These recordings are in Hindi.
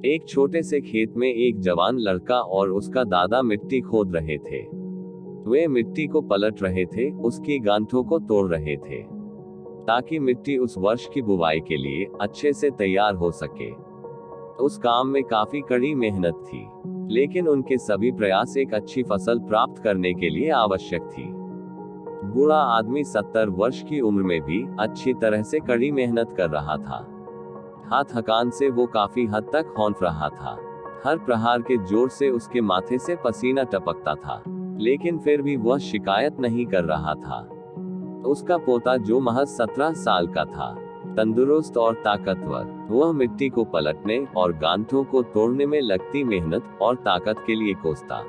एक छोटे से खेत में एक जवान लड़का और उसका दादा मिट्टी खोद रहे थे। वे मिट्टी को पलट रहे थे, उसकी गांठों को तोड़ रहे थे, ताकि मिट्टी उस वर्ष की बुवाई के लिए अच्छे से तैयार हो सके। उस काम में काफी कड़ी मेहनत थी, लेकिन उनके सभी प्रयास एक अच्छी फसल प्राप्त करने के लिए आवश्यक थी। बूढ़ा आदमी 70 वर्ष की उम्र में भी अच्छी तरह से कड़ी मेहनत कर रहा था। थकान से वो काफी हद तक हौंफ रहा था। हर प्रहार के जोर से उसके माथे से पसीना टपकता था, लेकिन फिर भी वह शिकायत नहीं कर रहा था। उसका पोता, जो महज 17 साल का था, तंदुरुस्त और ताकतवर, वह मिट्टी को पलटने और गांठों को तोड़ने में लगती मेहनत और ताकत के लिए कोसता।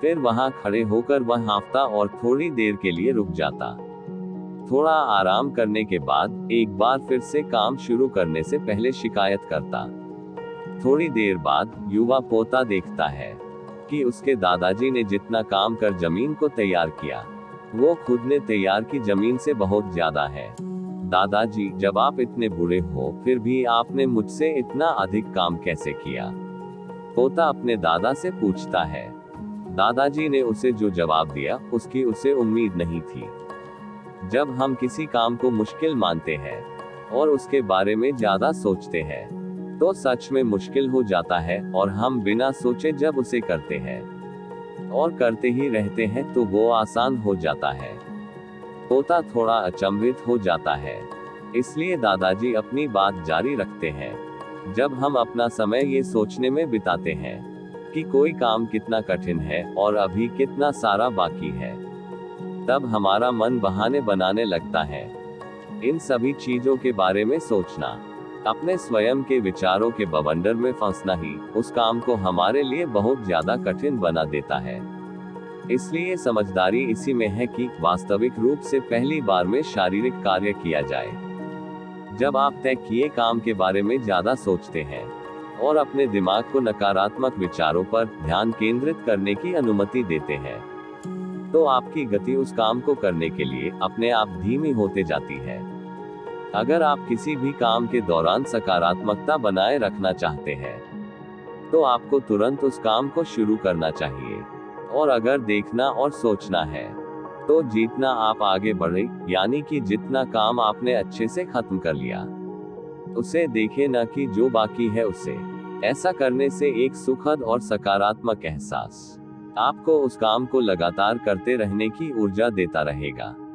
फिर वहां खड़े होकर वह हाँफता और थोड़ी देर के लिए रुक जाता। थोड़ा आराम करने के बाद एक बार फिर से काम शुरू करने से पहले शिकायत करता। थोड़ी देर बाद युवा पोता देखता है कि उसके दादाजी ने जितना काम कर जमीन को तैयार किया, वो खुद ने तैयार की जमीन से बहुत ज्यादा है। दादाजी, जब आप इतने बूढ़े हो फिर भी आपने मुझसे इतना अधिक काम कैसे किया? पोता अपने दादा से पूछता है। दादाजी ने उसे जो जवाब दिया, उसकी उसे उम्मीद नहीं थी। जब हम किसी काम को मुश्किल मानते हैं और उसके बारे में ज्यादा सोचते हैं, तो सच में मुश्किल हो जाता है, और हम बिना सोचे जब उसे करते हैं और करते ही रहते हैं तो वो आसान हो जाता है। पोता थोड़ा अचंभित हो जाता है, इसलिए दादाजी अपनी बात जारी रखते हैं। जब हम अपना समय ये सोचने में बिताते हैं कि कोई काम कितना कठिन है और अभी कितना सारा बाकी है, तब हमारा मन बहाने बनाने लगता है। इन सभी चीजों के बारे में सोचना, अपने स्वयं के विचारों के बवंडर में फंसना ही उस काम को हमारे लिए बहुत ज्यादा कठिन बना देता है। इसलिए समझदारी इसी में है कि वास्तविक रूप से पहली बार में शारीरिक कार्य किया जाए। जब आप तय किए काम के बारे में ज्यादा सोचते हैं और अपने दिमाग को नकारात्मक विचारों पर ध्यान केंद्रित करने की अनुमति देते हैं, तो आपकी गति उस काम को करने के लिए अपने आप धीमी होते जाती है। अगर आप किसी भी काम के दौरान सकारात्मकता बनाए रखना चाहते हैं, तो आपको तुरंत उस काम को शुरू करना चाहिए। और अगर देखना और सोचना है, तो जितना आप आगे बढ़े, यानी कि जितना काम आपने अच्छे से खत्म कर लिया, उसे देखें, न कि जो बाकी है उसे। ऐसा करने से एक सुखद और सकारात्मक एहसास आपको उस काम को लगातार करते रहने की ऊर्जा देता रहेगा।